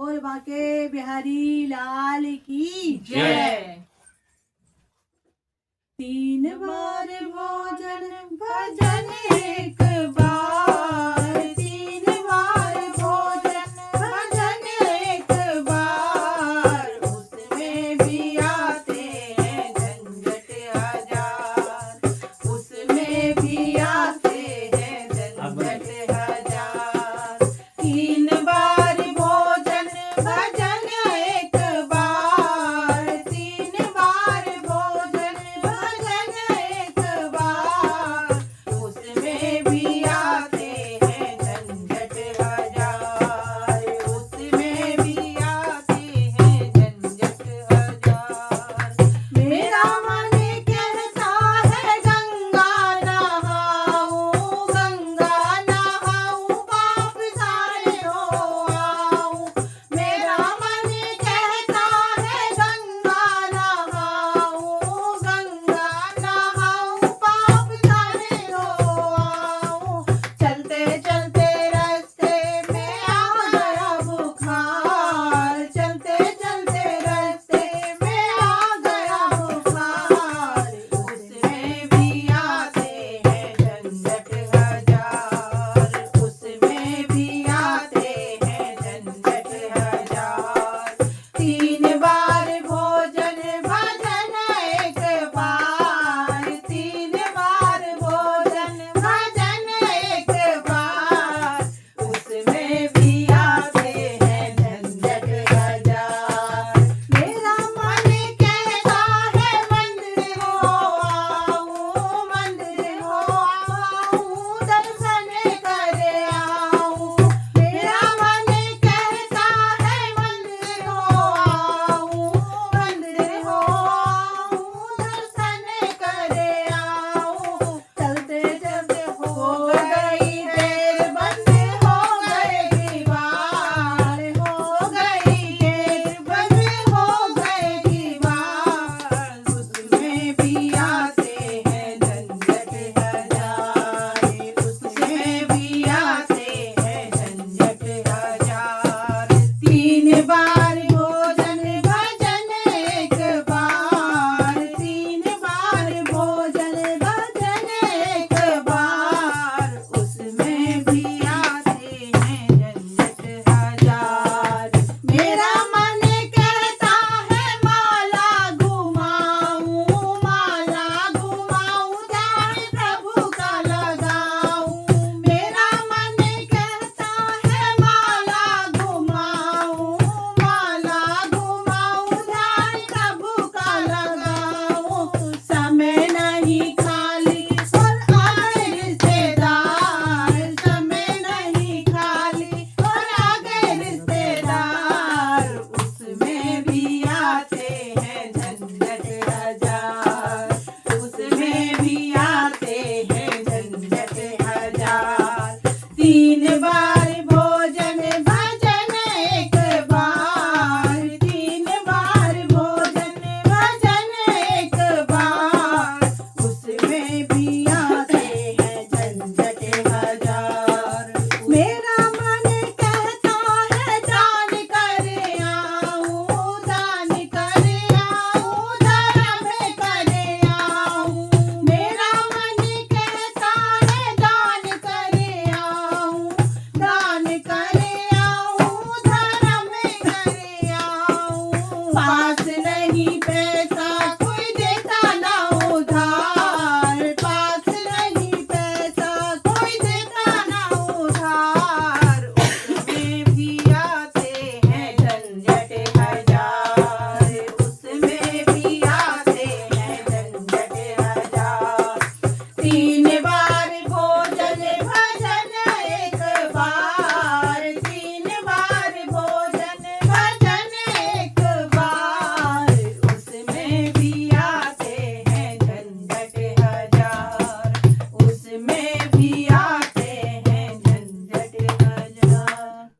बोल बाके बिहारी लाल की जय। 3 बार भोजन भजन एक बार, 3 बार भोजन भजन एक बार, उसमें भी आते हैं झंझट हजार, उसमें भी आते हैं झंझट हजार। 3 बार भोजन भजन एक बार, 3 बार भोजन भजन एक बार, उसमें भी आते हैं झंझट हजार, उसमें भी आते हैं झंझट हजार। मेरा मन कहता है गंगा नहाऊं, गंगा नहाऊं, पाप सारे हो आऊं। मेरा मन कहता है गंगा नहाऊं, गंगा नहाऊं, पाप सारे हो आऊं। चलते चलते रास्ते में आ गया बुखार, चलते चलते रास्ते में आ गया बुखार, उसमें भी आते हैं झंझट हजार, उसमें भी आते हैं झंझट हजार। 3 बार भोजन भजन एक बार, 3 बार भोजन भजन एक बार, उसमें भी आते हैं झंझट हजार। मेरा मन कहता है मंदिर हो आऊं, मंदिर हो आऊं, दर्शन कर आऊं। मेरा मन कहता है मंदिर हो आऊं, मंदिर हो आऊं, दर्शन कर आऊं। चलते चलते हो गई देर, बंद हो गए दीवार, हो गई देर, बंद हो गए दीवार, उसमें भी आते हैं झंझट हजार, उसमें भी आते हैं झंझट हजार। 3 बार भोजन भजन एक बार, 3 बार भोजन भजन एक बार, उसमें भी आते हैं झंझट हजार। मेरा मन कहता है माला घुमाऊं, माला घुमाऊं, ध्यान प्रभु का लगाऊं। मेरा मन कहता है माला घुमाऊं, माला घुमाऊं, ध्यान प्रभु का लगाऊं। समय नहीं खाली और आए रिश्तेदार, समय नहीं खाली और आ गए रिश्तेदार, उसमें भी आते हैं झंझट हजार, उसमें भी आते हैं झंझट हजार। 3 बार भोजन भजन एक बार, 3 बार भोजन भजन एक बार, उसमें भी आते हैं झंझट हजार। मेरा मन कहता है दान कर आऊं, दान कर आऊं, धर्म कर आऊं। मेरा मन कहता है दान कर आऊं, दान कर